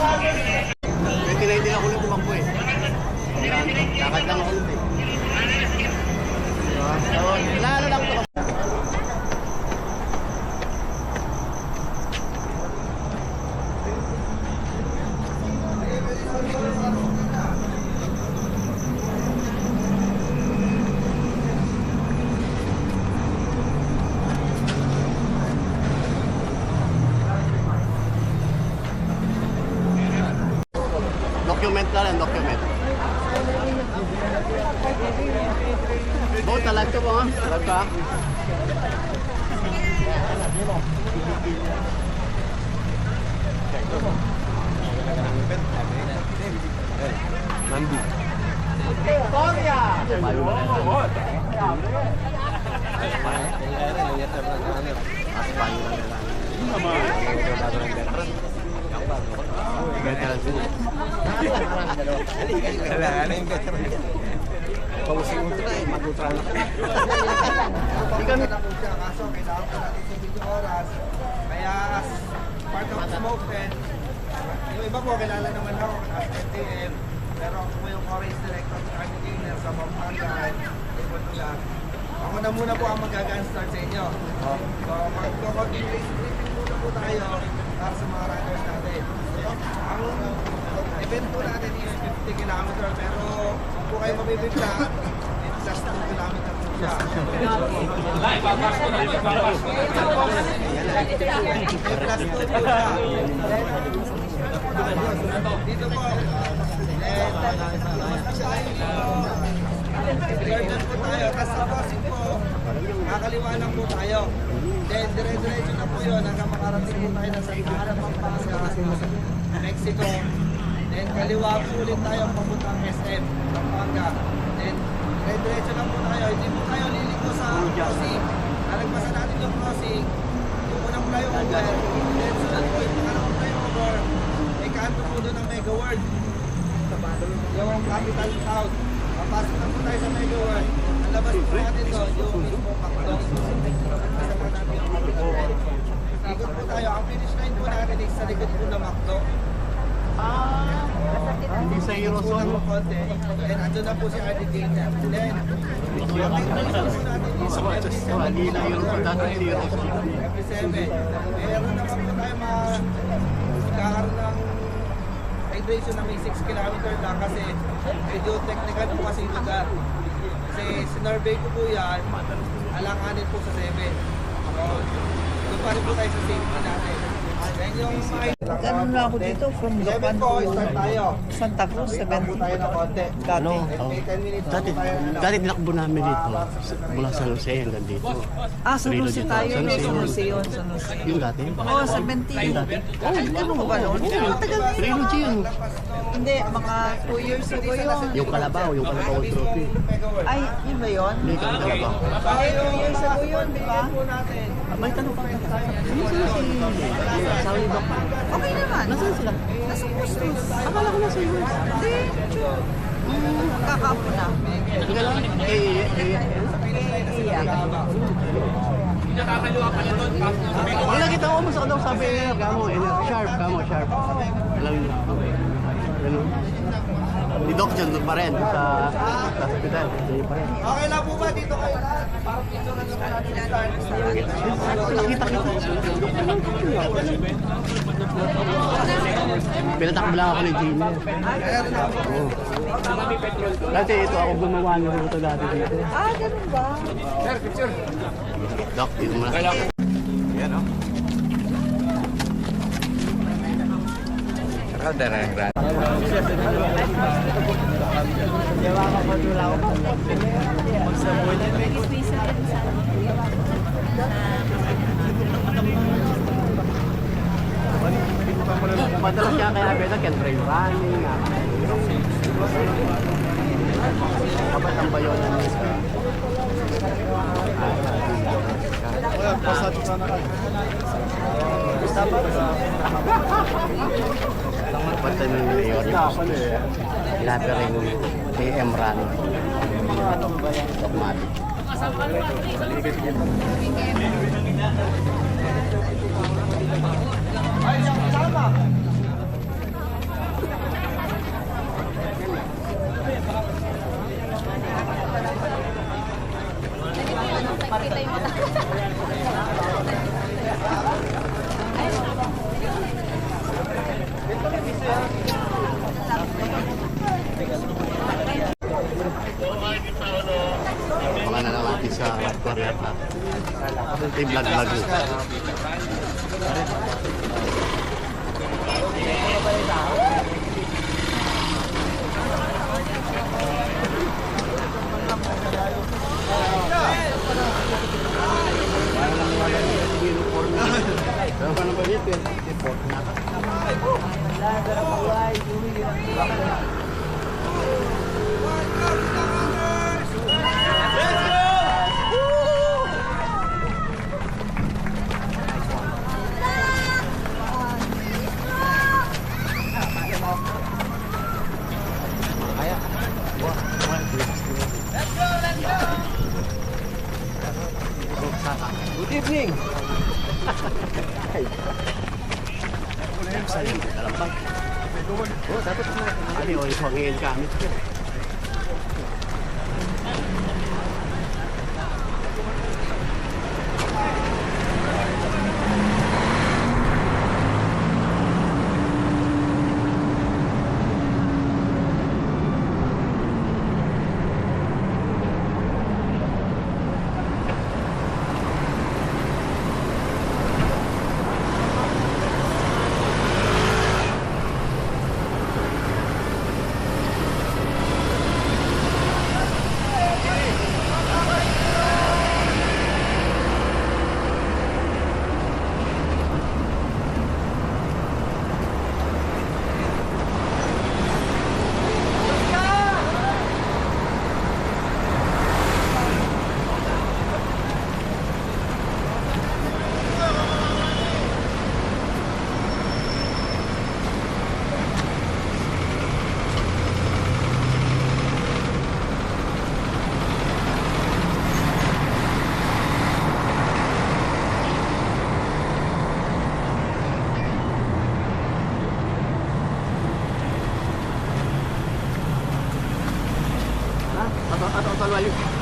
Pwede na hindi ako ulit tumakbo eh. Lakad lang ako ulit eh. So, lalo lang ito. Document na lang, document. Talag ka ba? Talag ka? Nandi. Victoria! Pag-using ultra eh, mag-ultra na. Hindi kami na po siya, kaso kailangan po natin sa video oras. Kaya as part of smoke din, yung iba po kilala naman ako as FTM, pero ako po yung Orange Director sa Army Gainer sa Pampanga, Portugal. Ako na muna po ang mag-gun start sa inyo. So mag-continue briefing muna po tayo para sa mga runners natin. Ang event po natin is 50 km pero kung po kayo mabibigla, it's just 2 km po siya. Dito po, garden po tayo, tapos sa crossing po, kakaliwa lang po tayo. Then dire-diretso na po yun hanggang makarating po tayo na Santa Ana, Pampanga, Mexico. Then kaliwa po ulit tayo papuntang SM, Pampanga. Then dire-diretso lang po tayo, hindi po tayo liliko sa crossing. Nalagpasan natin yung crossing, yung unang flyover, then sunod po yung pangalawang flyover, may kanto po doon ng Mega World. Yung capital town. Papasok na po tayo sa Mega World. Ang labas po natin doon, yung mismo McDo. Kasama natin yung capital town. Ikot po tayo. Ang finish line po natin is sa likod po ng McDo. hindi sa Eurozone. Then andun na po si RD Gainer. Then, ang finish po natin is Hindi na Eurozone, dati sa Eurozone. MP7. Meron naman po tayo magkakaroon ng hydration na may 6 km lang kasi medyo technical po kasi yung lugar. Kasi sinurvey ko po yan, alanganin po sa 7. So, doon pa rin po tayo sa safety natin. Then yung Ganun na ako dito from 7 Gapan po, to start tayo. Santa Cruz, Wait lang po 70. tayo ng konti. Ano? May 10 minutes Dati, po tayo. dati tinakbo namin dito. Mula San Jose hanggang dito. Ah, San Jose tayo. San No, Jose. San Jose yun. San Jose. Yung dati. Oh, 70. Oh, ganun ka ba nun? Matagal na yun. Trilogy yun. Hindi, mga 2 years ago yun. Yung Kalabaw trophy. Ay, yun ba yun? Hindi kami Kalabaw. Ay, 2 years ago yun, di ba? May tanong pa. Ano sila si Sauli Doc? Okay naman. Nasaan sila? Nasa Kustos. Akala ko nasa US. Hindi, sure. Kakapo na. Hindi lang. Iya. Ang nakita ko mo sa daw sabi nila, kamo, sharp. Alam niyo. Ganun. Ni Doc dyan doon pa rin sa hospital. Doon pa rin. Okay lang po ba dito kayo lahat? Parang picture na naman natin start. Nakita. Pinatakbo lang ako ni Gina. Oo. Kasi ito ako gumawa ng ito dati dito. Ah, ganun ba? Doc, dito muna. Yan o. Rada na yung rada. Madalas niya kaya beta can try running. Dapat ang bayo na nisa. Pasado ka na kayo. Pati ng mayor. Ilabi rin AM run. Automatic. Mga na lang natin sa aquarium na. Ito yung vlog-vlog nyo. Pero paano ba dito? Report na. Good evening. Sayang, alam ba? Oh, dapat mo. Ano yun, hangin kami.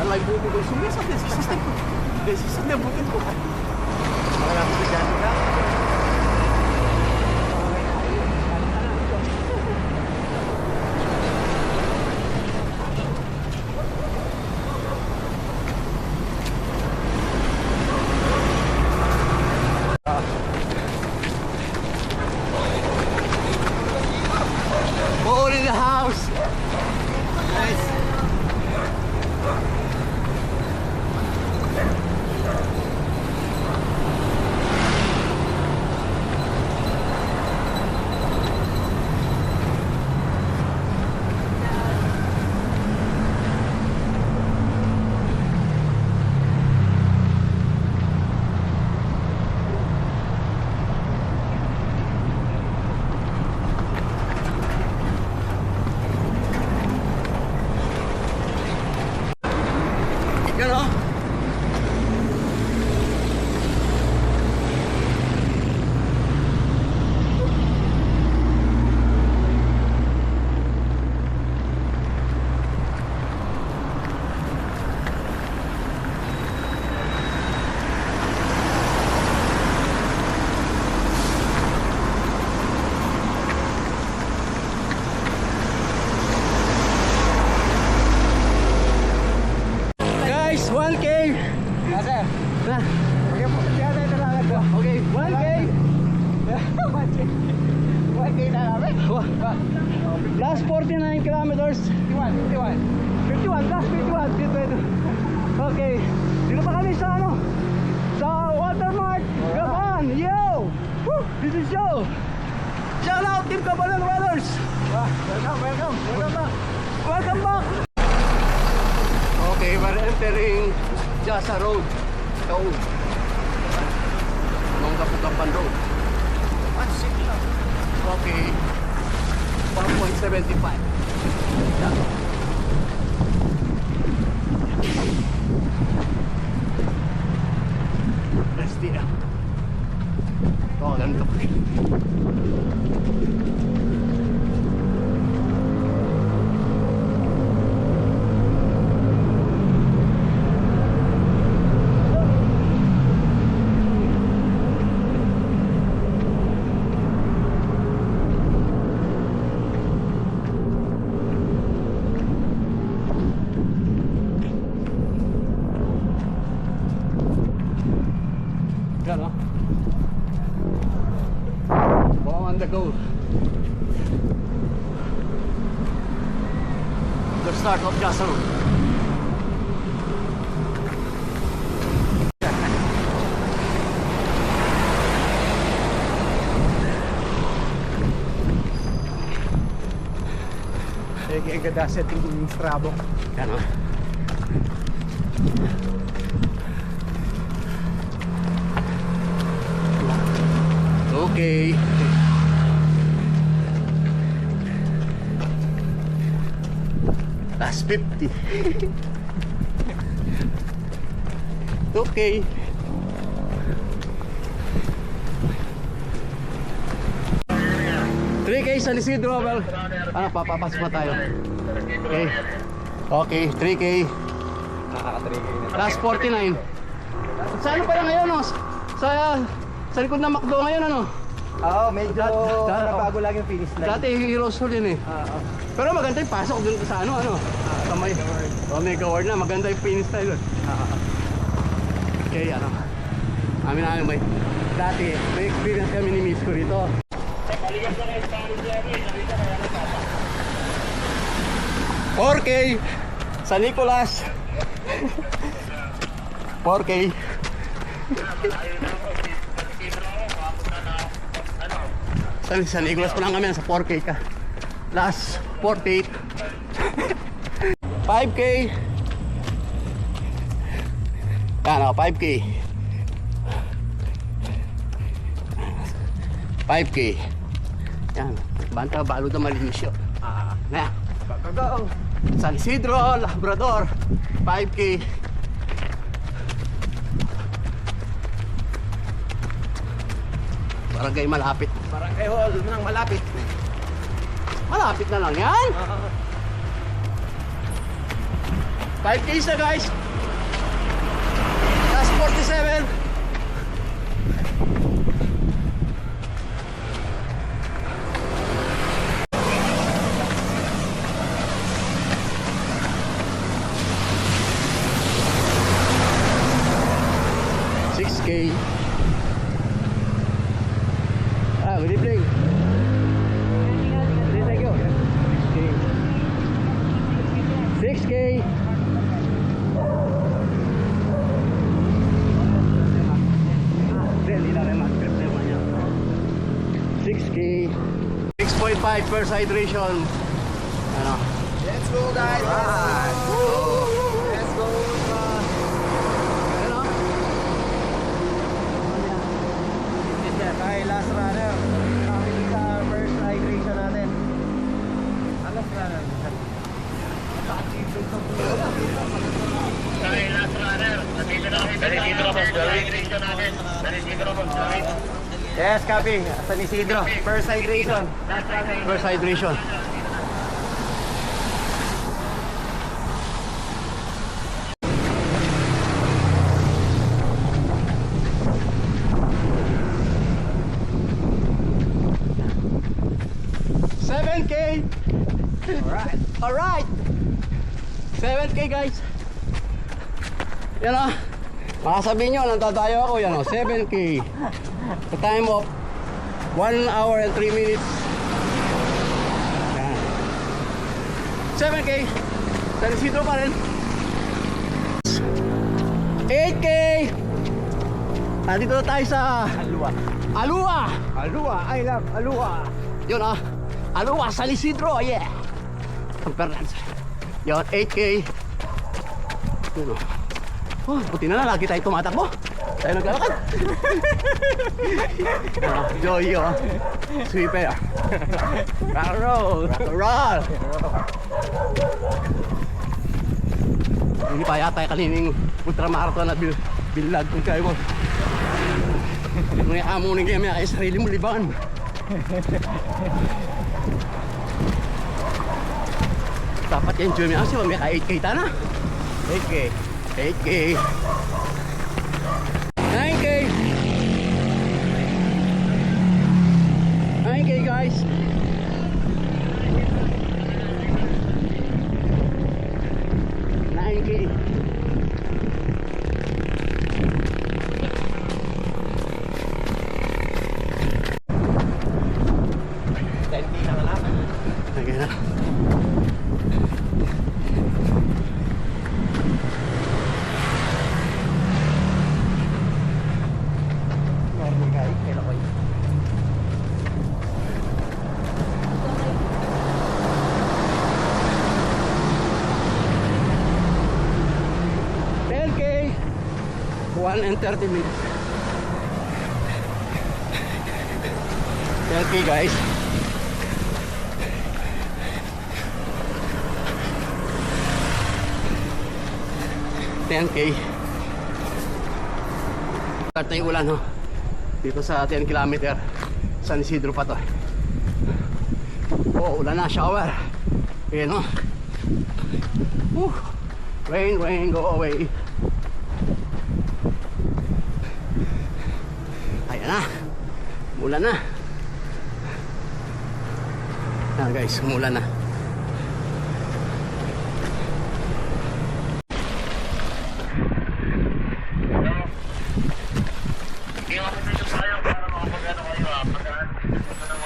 Ano ay buko ko sumisa sa system ko. System na bukid ko. Wala ko diyan ka. All in the house. Nice. Yan o. Guys, 1K. Kasi, Na. okay po. Kaya tayo talaga to. Okay, 1K. 1K na namin. Plus 49 kilometers. 51. 51 plus 51. Dito. Okay. Dito pa kami sa ano? Sa Watermark. Come on, yo! Woo! This is yo! Shout out Team Kabalan Brothers! Welcome back. Welcome back! Okay, we're entering Jasa Road. Taon. Nung Kapukapan Road. Okay. 1.75. Yeah. Let's see. Oh, ganito pa. go. The start of Jasaro. Kaya ganda setting yung Strabo. Ano? Okay. Last 50. Okay. San Isidro, well, papapasok na tayo. Okay. Okay, 3K. Nakaka-3K na. Last 49. Sa ano pala ngayon, no? Sa likod ng McDo ngayon, ano? Oo, medyo bago lang yung finish line. Dati Heroes Hall yun eh. Pero maganda yung pasok dun sa ano, sa may Omega Ward na, maganda yung finish line dun. Okay, ano? Amin namin may dati, may experience kami ni Miss ko rito. 4K sa Nicolas. 4K. Sa Nicolas pa lang kami sa 4K ka. Last 48. 5K. Ano, 5K. 5K. Yan, banta balo na malinis yun. Na. Go! San Isidro, Labrador, 5K. Barangay malapit. Barangay Hall nang malapit. Malapit na lang yan. 5K na guys. Last 47. Good evening. Thank you. 6K. Hindi na rin mag-trip naman yan. 6K. 6.5 first hydration. Ano? Let's go guys! Let's go! Ano? Kay last runner. Kami sa first hydration natin. Last runner. Yes, copy. San Isidro. First hydration. First hydration. Alright. 7K guys. Yan o. Makasabihin nyo, nantatayo ako. Yan o, 7K. The time of 1 hour and 3 minutes. Yan. 7K. San Isidro pa rin. 8K. Nandito na tayo sa Alua. I love Alua. Yun ah. Alua, San Isidro. Yeah. Yun, 8K. Yun o. Oh, buti na lagi tayo tumatakbo. Tayo naglalakad. Joyo. Sweeper. Rock and roll. Rock and roll. Hindi pa yata kalining ultramarathon at bilag kung kayo mo. Kung iamunin kayo kaya sarili mo libangan. Dapat enjoy mo kasi may ka 8K tana. 8K. 8K. 9K. 9K guys. Lagyan na. $10K, 1 and 30 minutes. 10K guys. $10K. Start na yung ulan, no? Dito sa 10 kilometer. San Isidro pa to. Oh, ulan na, shower. Ayan, no? Rain, rain, go away. Ayan na. Umulan na. Ayan guys, umulan na.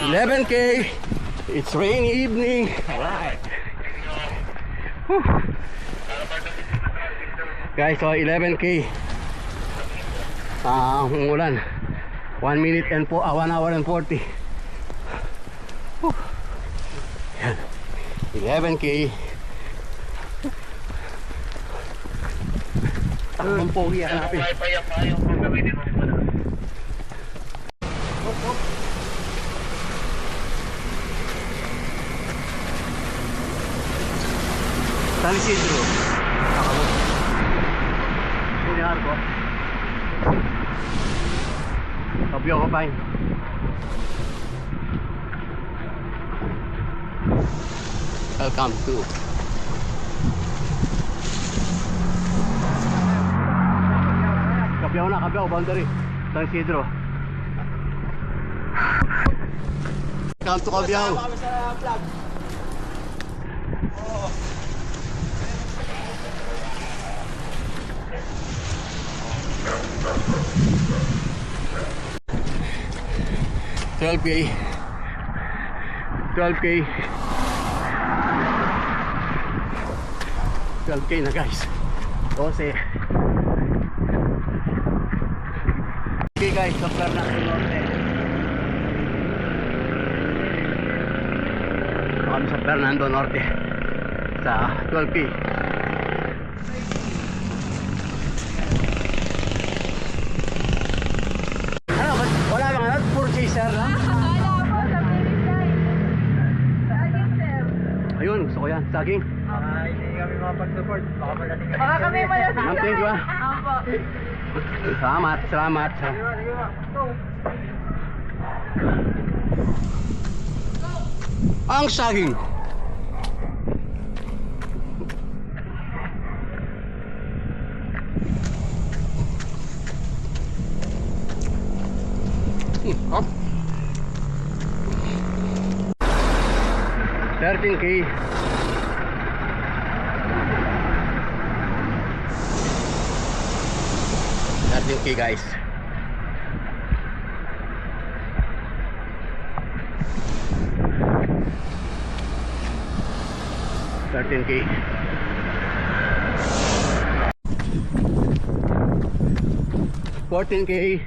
$11K. It's rainy evening. Alright. Guys, so 11K. Umulan. 1 minute and 1 hour and 40. Yan. 11K. Takbong pogi yan natin. San Isidro. Sinihan ko. Kabyo ko pa yun. Welcome to Kabyo, boundary. San Isidro. Welcome to Kabyo. $12K. 12K na guys. 12. Okay guys, sa Fernando Norte. Kami sa Fernando Norte. Sa 12K. Ano, wala kang ano? Puro chaser lang? Ayun, gusto ko yan. Saging. Hindi kami makapag-support. Baka magaling kami. Baka kami malasing. Ma'am, thank you ah. Opo. Salamat. Ang saging. Up. 13K. Guys. $13K. $14K.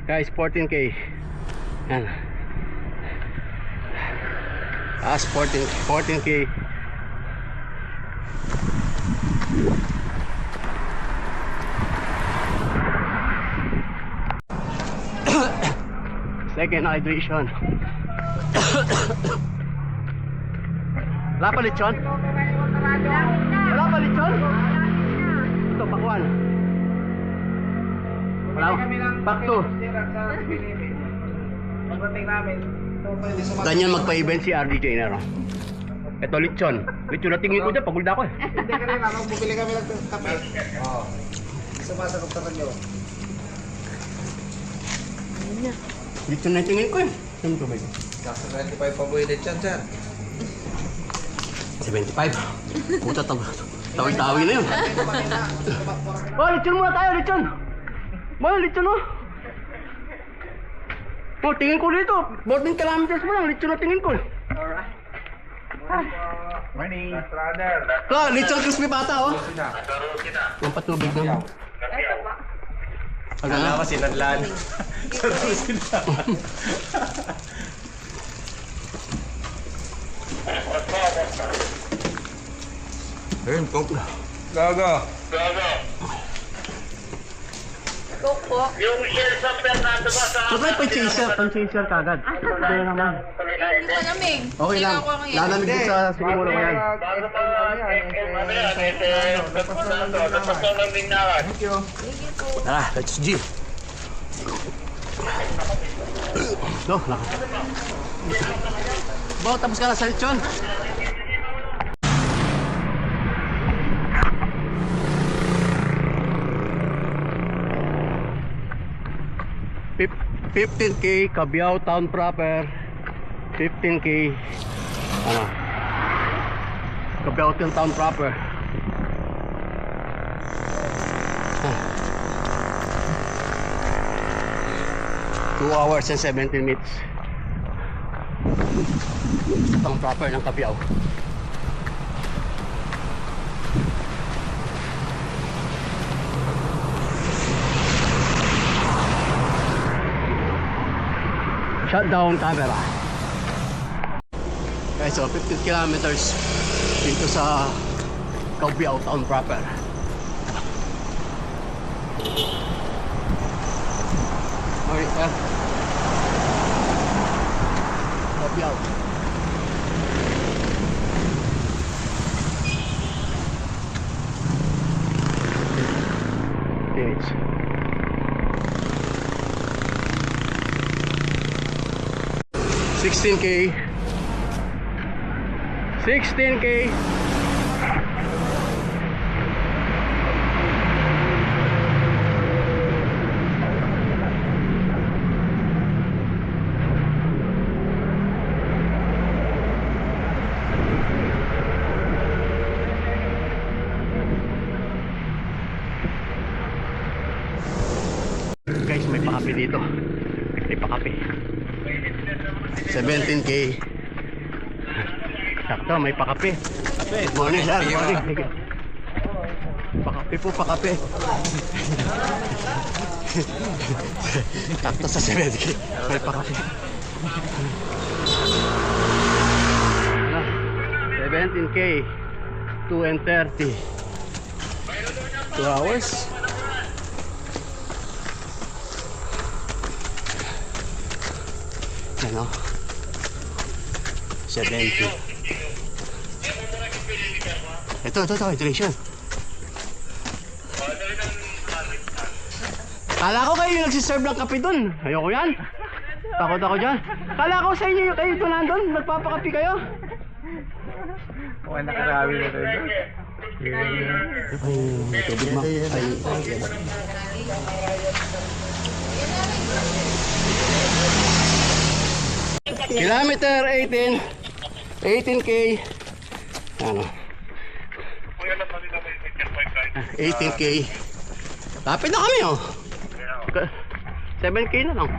Guys, $14K. Yan. 14K. Second hydration. Wala pa lechon? Wala pa lechon? Ito, pakwan. Wala. Pak 2. Ganyan magpa-event si RDJ na ro. Ito lechon. Lechon na tingin ko dyan, pagulda ko eh. Hindi ka rin, bumili kami ng kape. Oo. Sumasagok ka rin yun. Lechon na tingin ko eh. Saan ito ba ito? Nasa 25 pa buhay lechon, sir. 75. Puta, tawi-tawi na yun. Oh, lechon muna tayo, lechon. Mahal, lechon oh. Oh, tingin ko dito. 14 kilometers mo lang. Lechon na tingin ko. Morning. Lechon crispy pata, oh. Yung patubig na. Akala ko sinadlan. Ayun, kok. Gago. Yung share sa Fernando ba sa... So, pan-chaser kagad. Hindi naman. Hindi pa namin. Okay lang. Lalamig din sa siguro mo yan. Bago pa ano yan, tapos na lang minawan. Tara, let's G. No, laka. Bo, tapos ka na sa lechon. Pip- 15K Cabiao Town proper. 15K ano, Cabiao Town proper. 2 hours and 17 minutes. Town proper ng Cabiao. Shutdown camera. Okay, so 15 kilometers dito sa Cabiao Town proper. Okay, Cabiao. Minutes. $16K. Guys, may pakape dito. May pakape. 17K. Sakto, may pakape. Good morning, sir. Good morning. Pakape po, pakape. Sakto sa 17K. May pakape. 17K. 2 and 30. 2 hours. Ano? 70. Ito, hydration. Kala ko kayo yung nagsiserve ng kape dun. Ayoko yan. Takot ako dyan. Kala ko sa inyo yung kayo dun nandun. Nagpapakape kayo. Mukhang nakarami na tayo. Ay, tubig ma. Ay, Kilometer 18. 18K. Ano? 18K. Lapit na kami, oh. 7K na lang.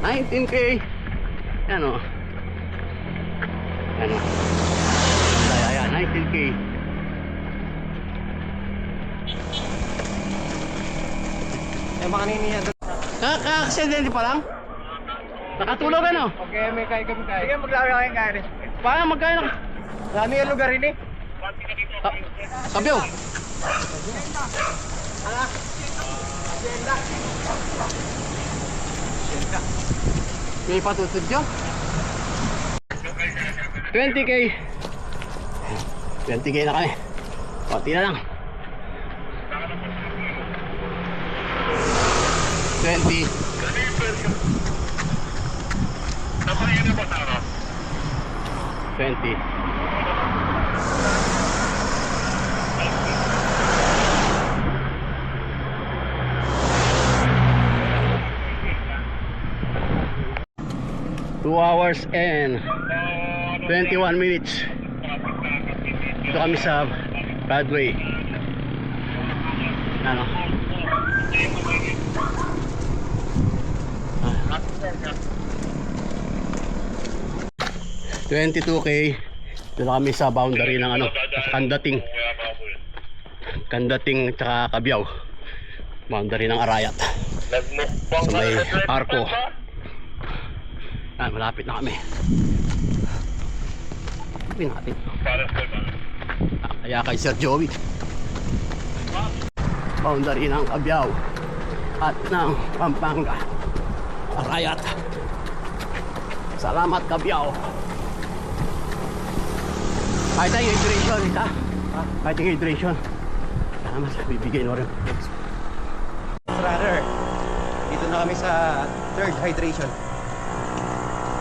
$19K. Ano? Ano? Ayan, 19K. Eh, makaniniya doon. Kaka-aksidente pa lang? Nakatulog ano? Okay, may kaya kami kaya. Sige, maglawi kayong kaya. Paano magkano? Dami yung lugar ini. Kabyo. May patutod dyan? 20K. 20K na kami. Pati na lang. 20. 20. Two hours and 21 minutes. Dito kami sa Broadway. Ano? 22K. Dito kami sa boundary ng ano, sa Kandating tsaka Cabiao. Boundary ng Arayat. Nagmukbang Sa may ka sa Arco. ba? Malapit na kami. Sabi natin. Para sa Kaya kay Sir Joey. Boundary ng Cabiao at ng Pampanga. Arayat. Salamat Cabiao. Kahit ang hydration, ita. Kahit ang hydration. Salamat, bibigay mo rin. Runner. Dito na kami sa third hydration.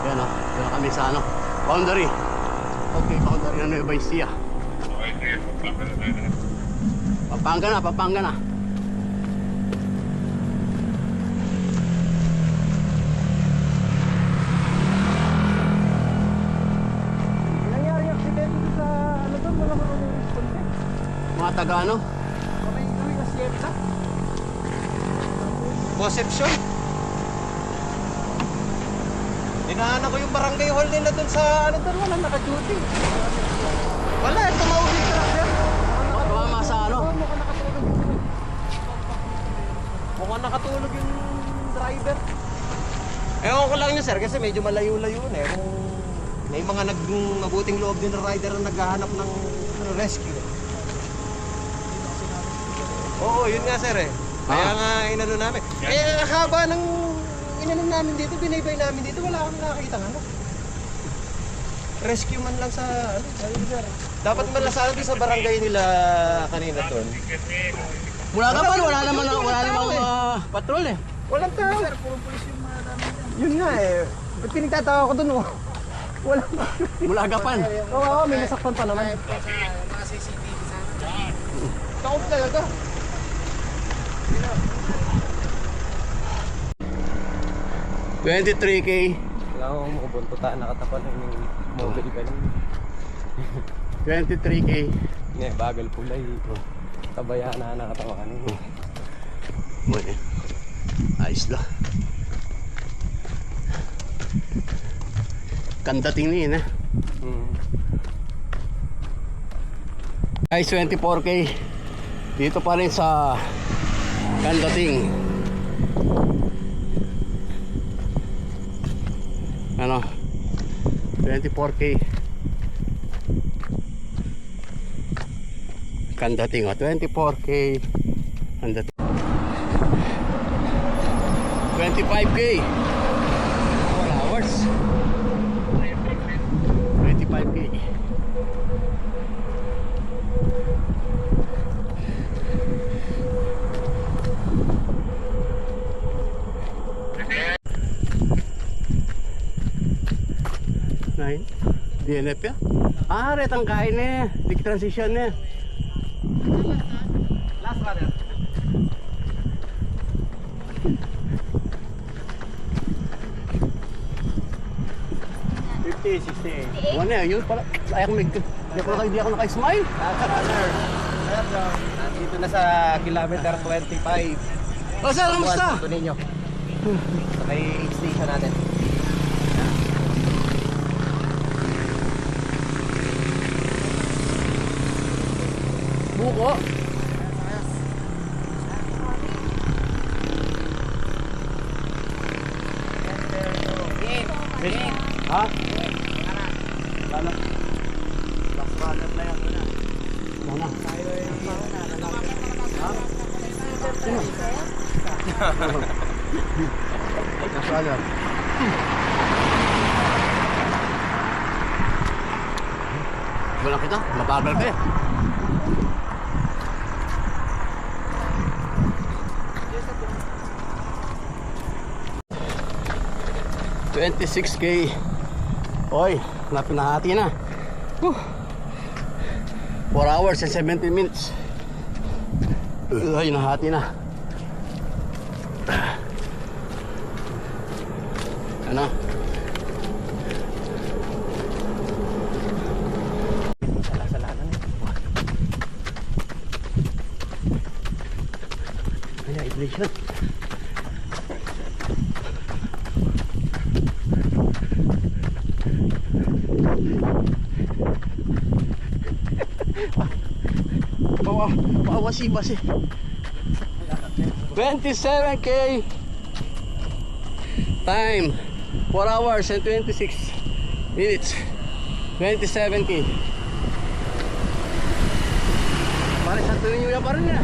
Yan o, dito na kami sa ano, boundary. Okay, boundary ng Nueva Ecija. Pampanga na. Nangyari yung aksidente sa ano doon, wala mo nung response. Mga taga ano? Kami na siyempre. Conception. Hinahanap ko yung barangay hall nila dun sa ano doon, walang naka-duty. Wala, tumawag yung trucker. Tumama sa ano? Mukhang nakatulog yung driver. Ewan ko lang yun sir, kasi medyo malayo-layo na eh. Kung may mga mabuting loob din na rider na naghahanap ng rescue. Oo, yun nga sir eh. Kaya nga inano namin. Eh, haba ng inano namin dito, binaybay namin dito, wala akong nakakita ng ano. Rescue man lang sa ano, sir. Dapat man lang sa ano sa barangay nila kanina doon. Wala naman patrol eh. Walang tao. Sir, puro pulis yung mga dami dyan. Yun nga eh. Ba't pinagtatawa ko doon oh? Walang Bulagapan. Oo, may nasaktan pa naman. Mga CCTV sana. Takot na ito. 23K. Wala akong makubuntutaan, nakatapan ng mobile ka lang. 23K. Hindi, bagal pulay. Tabayaan na nakatawa ka nito. Bueno. Ayos lang. Kandating niya eh. Guys, 24K. Dito pa rin sa Kandating. Ano? 24K. Kandating, 24K. Kandating. 25K. 4 hours. 25K. Nine. DNF ya? Ah, retang kain eh. Big transition eh. Last runner. Wala yun pala. Hindi ako naka-smile. Last runner. Nandito na sa kilometer 25. O sir, kamusta? Ito ninyo. Sa may station natin. Buko. Ha? Sana. Last runner na yan. Sana. Ha? Last runner. Wala kita, mabagal ka eh. $26K. Oy, napinahati na. 4 hours and 17 minutes. Ay, nahati na. Ano? Station. Basi 27k time 4 hours and 26 minutes 27k. Pare, satu ninyo ya pare na.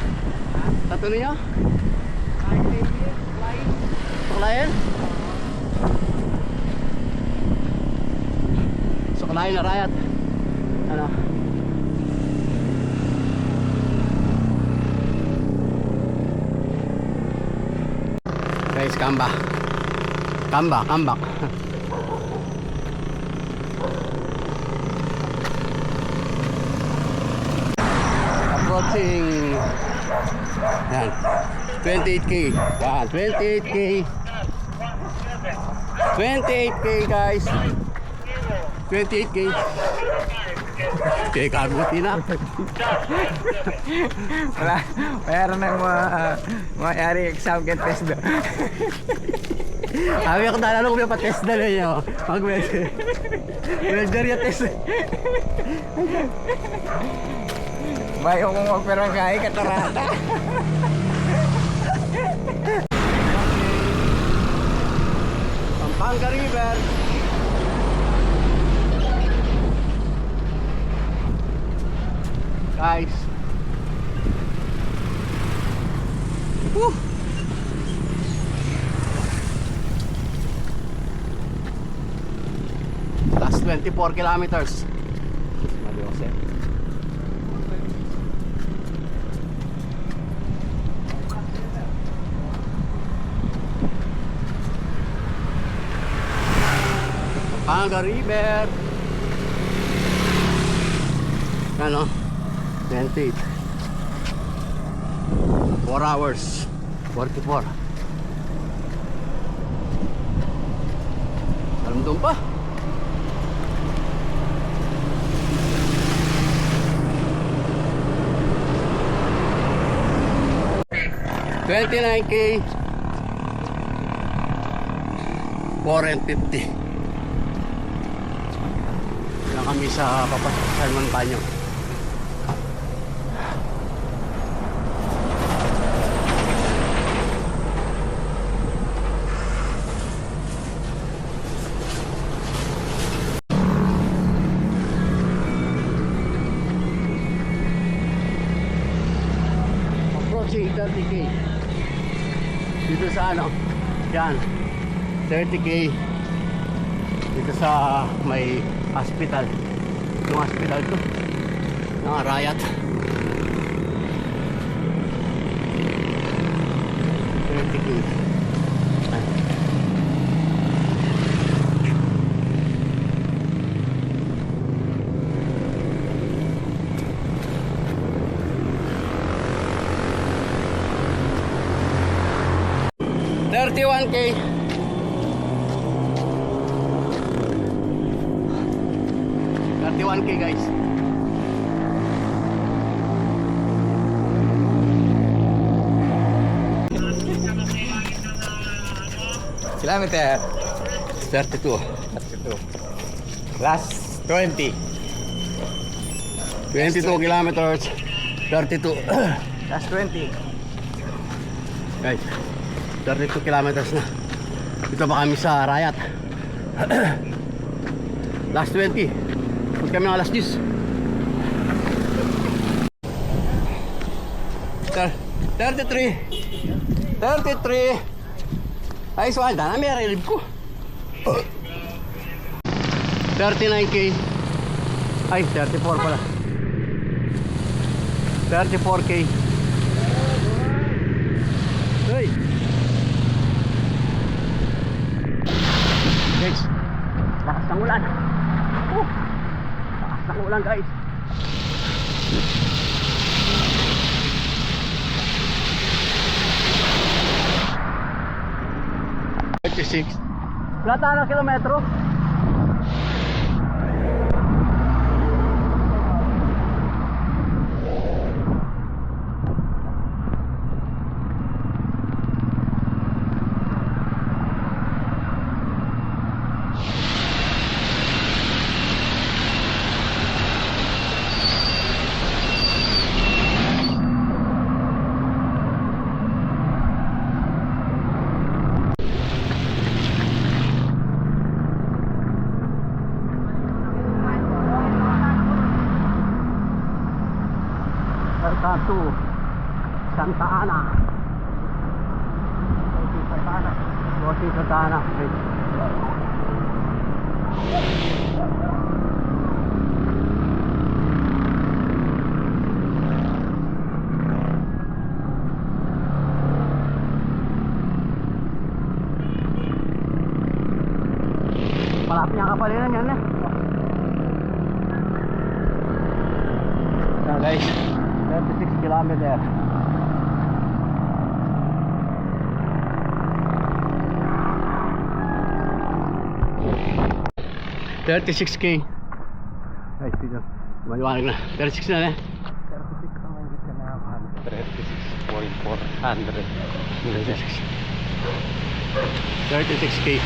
Satu ninyo? Suklayan? Suklayan na rayat. Ano? Guys, kambak. Approaching yan 28k. Yan 28k. 28k guys. 28k. Kaya kagutin na. Wala, mayroon ng mayari exam get test do. Sabi ako na ko may pa-test na ninyo. Mag-welder yung test. Bayo kung magperangay katarata. Pampanga River. Guys. Woo! Last 24 kilometers. Pampanga River. Ano? 28 4 hours 44. Alam doon pa. $29K 4 and 50. Na kami sa papasok sa San Montaño. Approaching 30k. Dito sa ano? Yan. 30k. Dito sa may hospital. Yung hospital to. Yung Arayat. 30k. $31K. $31K guys. Kilometer 32. 32. Last 20. 22 kilometers. 32. Last 20. Guys, 32 kilometers na. Dito pa kami sa Arayat. Last 20. Huwag kami ng alas 10. 33. 33. Ay, so anda na, may relief ko. 39K. Ay, 34 pala. 34K. Hey. Guys, lakas ng ulan. Lakas ng ulan guys. Wala tayo ng kilometro. Welcome to Santa Ana. Crossing Santa Ana. Malapit niya kapalinan yan eh. Yan guys, 36 kilometer. $36K. Guys, dito. Maliwanag na. 36 na eh. 36.400. 36K.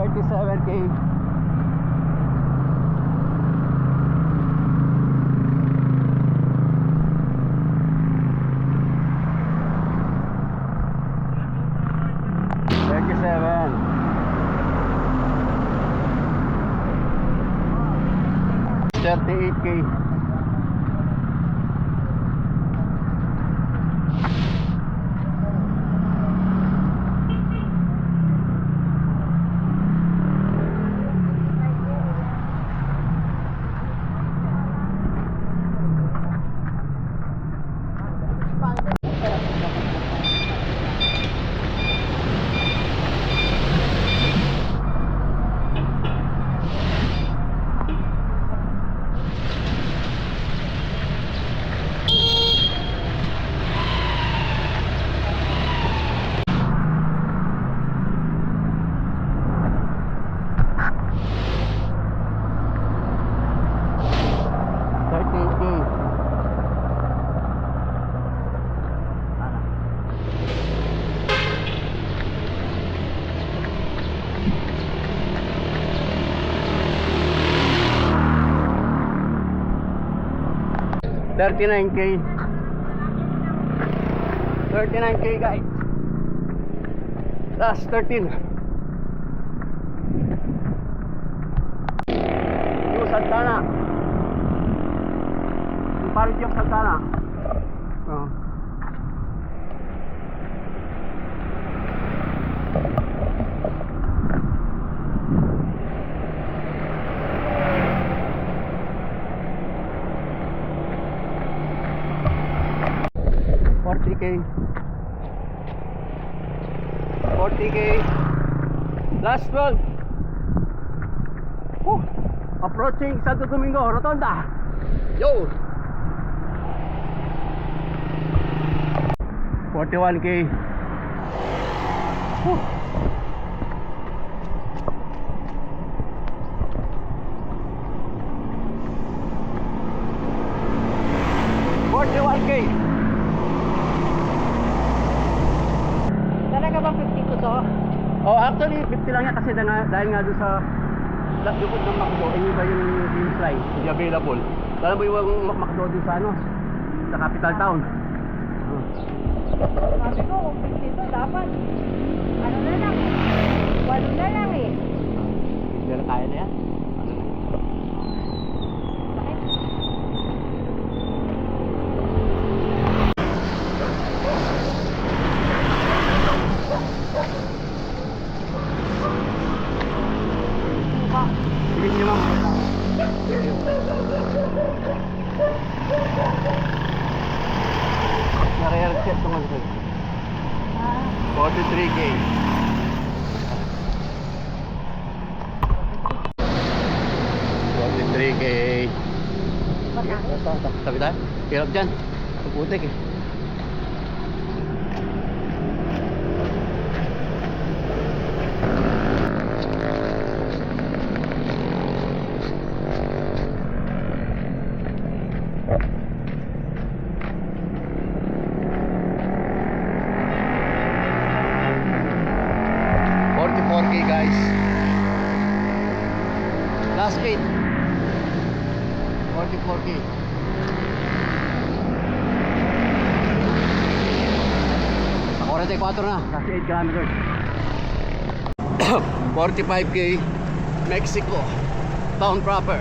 $37K. $38K. $39K. $39K guys. Last 13. Yung Santana. Yung parit yung Santana. Oh. $40K. Last 12. Approaching Santo Domingo Rotonda. Yo. $41K. $41K. Talaga bang 50 ko to? Oh, actually 50 lang yan kasi dahil nga doon sa lukod ng McDo, iba yung Dreams Line, hindi available. Alam mo yung McDo doon sa ano, sa capital town. Sabi ko, kung 50 to, dapat ano na lang eh. 1 na lang eh. Hindi na kaya na yan. Sige niyo ma'am. Nare-reset ko man sir. 43K. $43K. Sabi tayo? Hirap dyan. Puputik eh. $44K guys. Last 8. $44K. Ako rin 44 na. Kasi 8 kilometers. 45k Mexico town proper.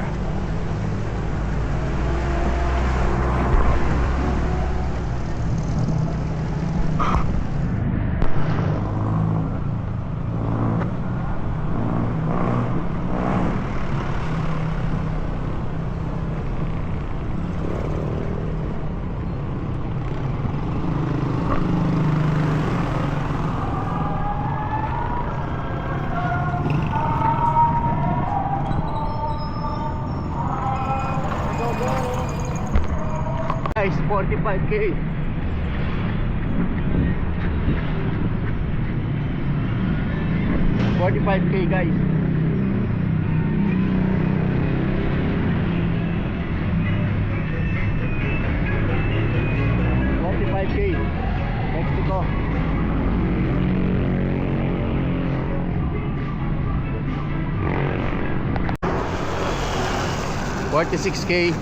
Guys, 45k. $45k guys. $45k Mexico. $46k.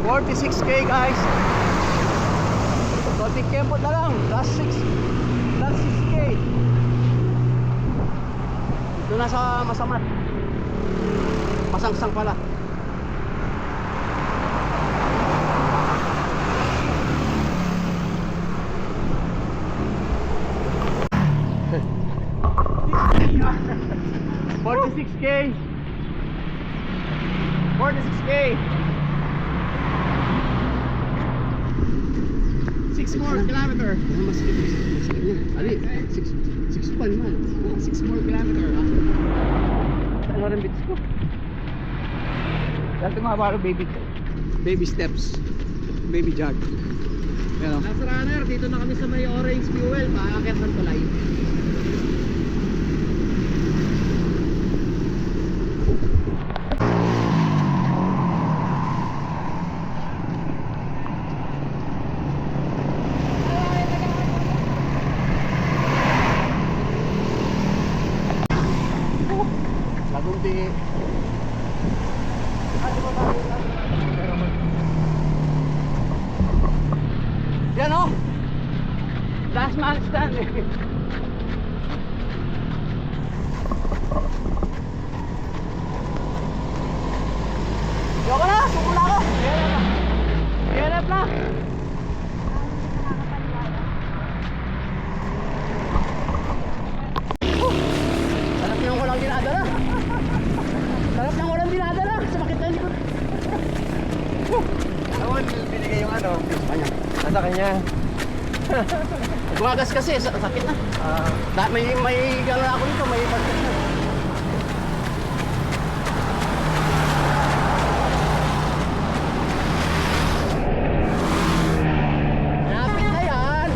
46k guys. Konting kempot na lang. Last 6k. Ito na sa Masamat. Masangsang pala. $46k. 6 more kilometer. Masakit niya. Ali, 6 man. 6 more kilometer. Saan mo rin bits ko? Dahil mga baro baby steps. Baby jog. Pero Last runner, dito na kami sa may orange fuel. Makakakit ng tulay. Lagunti. Yan o. Last man standing. Yoko na, sumula ako. Hirap na. Sarap niyang walang dinadala. Sarap niyang walang dinadala. Sumakit na likod. Ako, binigay yung ano. Kanya. Nasa kanya. Gumagas kasi, sakit na. May gano'n ako dito, may pagkat na. Lapit na yan.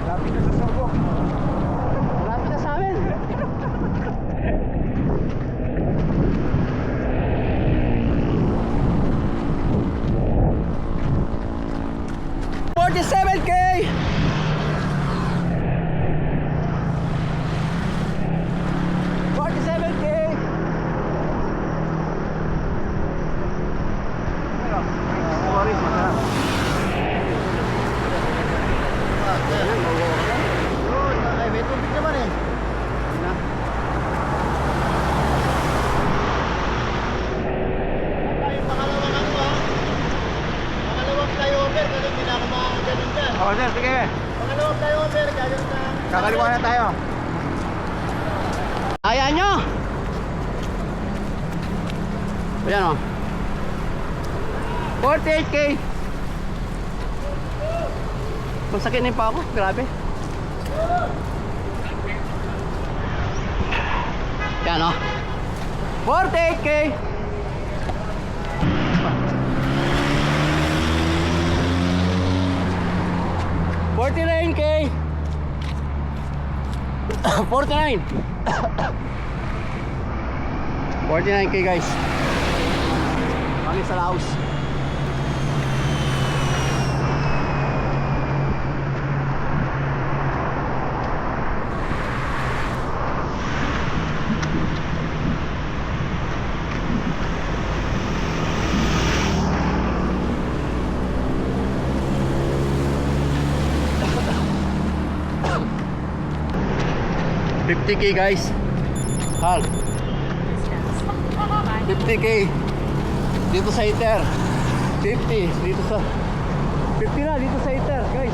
Lapit na sa Sorbo. Lapit na sa amin. $47k. Sorry, masarap. Ay, may tubig naman eh. Na. Pangalawang flyover, ganun din ako makakagaling dyan. Oo, sir, sige. Pangalawang flyover, ganun na. Kakaliwa na tayo. Ayan nyo. Ayan o. 48k. Masakit na yung pa ako. Grabe. Ayan o. 48k. $49k. 49. 49k guys. Kami sa Laos. 50K guys. Hal. 50K. Dito sa Iter. 50 dito sa 50 na dito sa Iter, guys.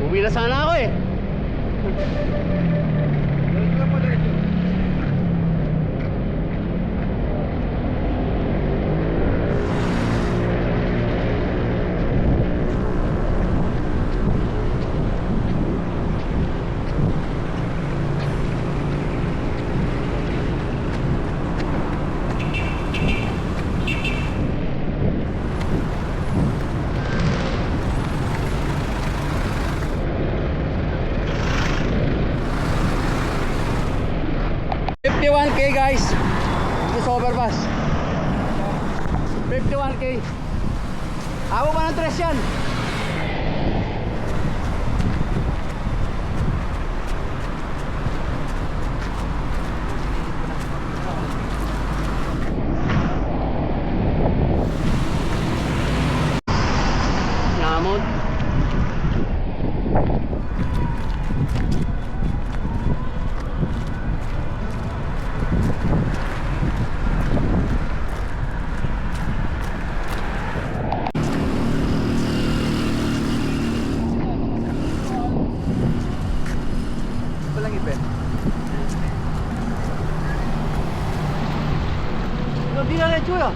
Uwi na sana ako eh. $51K guys. Ito sa overpass. 51K. Abo pa ng tres yan. Namod. Di na rin chuyo.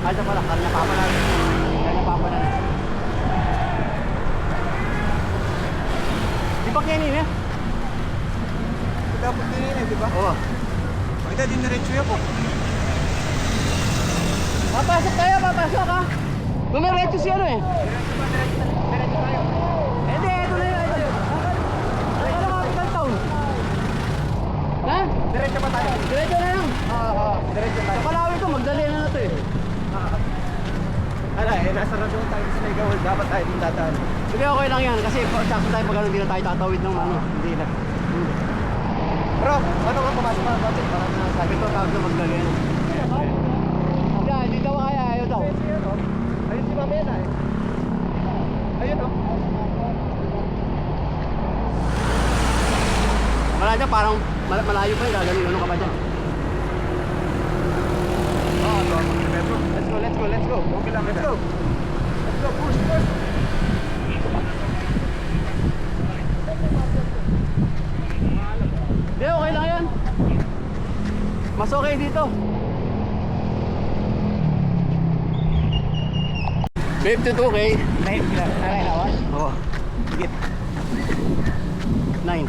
Ay, ito pala, karna papa na. Karna papa na. Di ba kaya nini? Dapat din yun, di ba? Oo. Pagka din na rin chuya po. Papasok tayo, papasok ha. Dumiretso si ano eh. Diretso tayo. Hindi, ito na yun. Ito na capital town. Ha? Diretso pa tayo. Diretso na lang. Oo, diretso tayo. Sa Palawi ko, magdali na na to eh. Ala, nasa radyo tayo sa Megawal. Dapat tayo din dadaan. Sige, okay lang yan. Kasi sakto tayo pag hindi na tayo tatawid ng ano. Hindi na. Bro, ano ka pumasok ka? Bakit? Parang Sabi ko, tawag na magdali na. Hindi daw kaya, ayaw daw. Ayun si Mama yan eh. Ayun oh. Wala dyan, parang malayo pa eh. Gagaling, ano ka ba dyan? Let's go. Okay lang, let's go. Let's go, push. Hindi, okay lang yan. Mas okay dito. 52K. 9 lang. Alay, lawas. Oo. Sige. 9.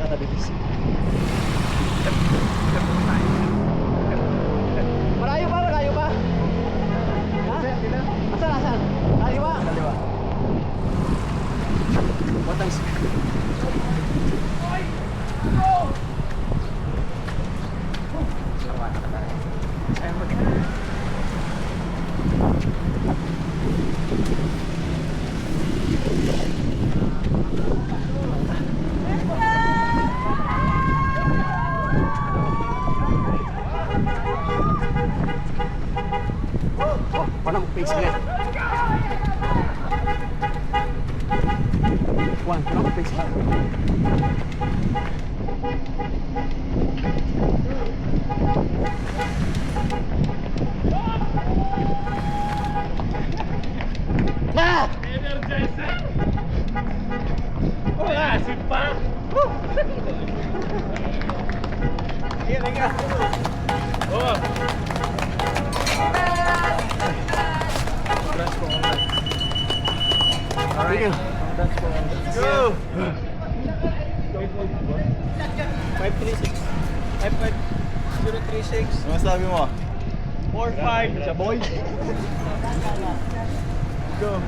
nakadibis. Malayo pa, malayo pa. Ha? Asan, asan? Kaliwa. Kaliwa. Watang oh, paano mag-face ka? Juan, paano mag-face ka? Ah! Wala, sipa! Oh! Thank you. Go! 536. 55036. Ano sabi mo? 45. Siya boy. Go.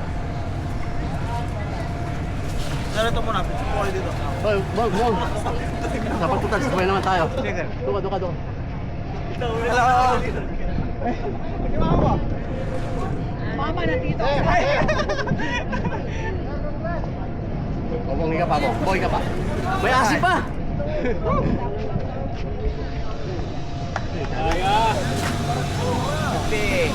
Ano ito muna? Picture ko kayo dito. Boy, boy, boy. Dapat tutal, sabay naman tayo. Duka, duka, duka. Hello! Mama na dito. Bobong ka pa, boy ka pa. May asin pa. Okay.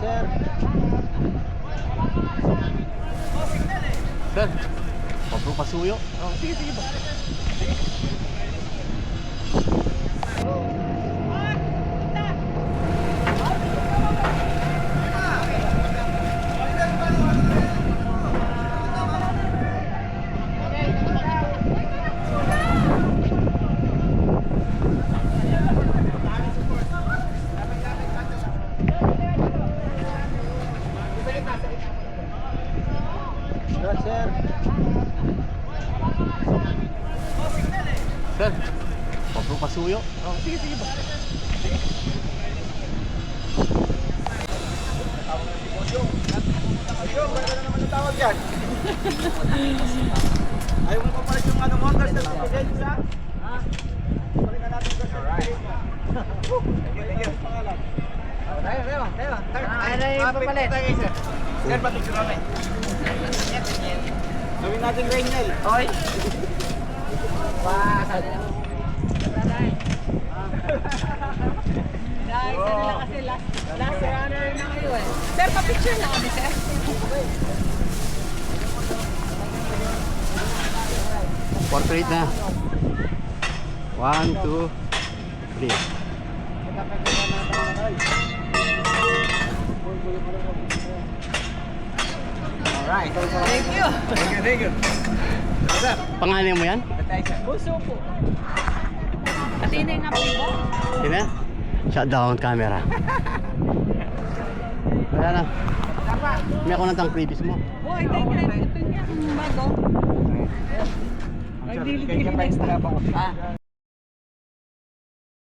Sir. Sir, pabro pasuyo. Oh, sige, sige ba? Sir. Sir, pabro pasuyo. Oh, sige, sige ba? Ayun, ganda na naman ang tawag yan. Ayaw mo papalit yung ano mo, guys, na students, ha? Ha? Balikan natin guys. Alright. Thank you. Tayo. Ay, papalit. Sir, patik kami. Gawin natin Rainiel. Oy. Wow. Guys, ano lang kasi last runner na kayo eh. Sir, pa-picture na kami, sir. Portrait na. 1, 2, 3. Alright. Thank you. Thank you. Pangalan mo yan? Puso po. Pati na yung apoy mo. Sino? Shutdown camera. Wala na. May ako ng previous mo. Boy, thank you. Ito niya. Bago. Ay, dili-dili na.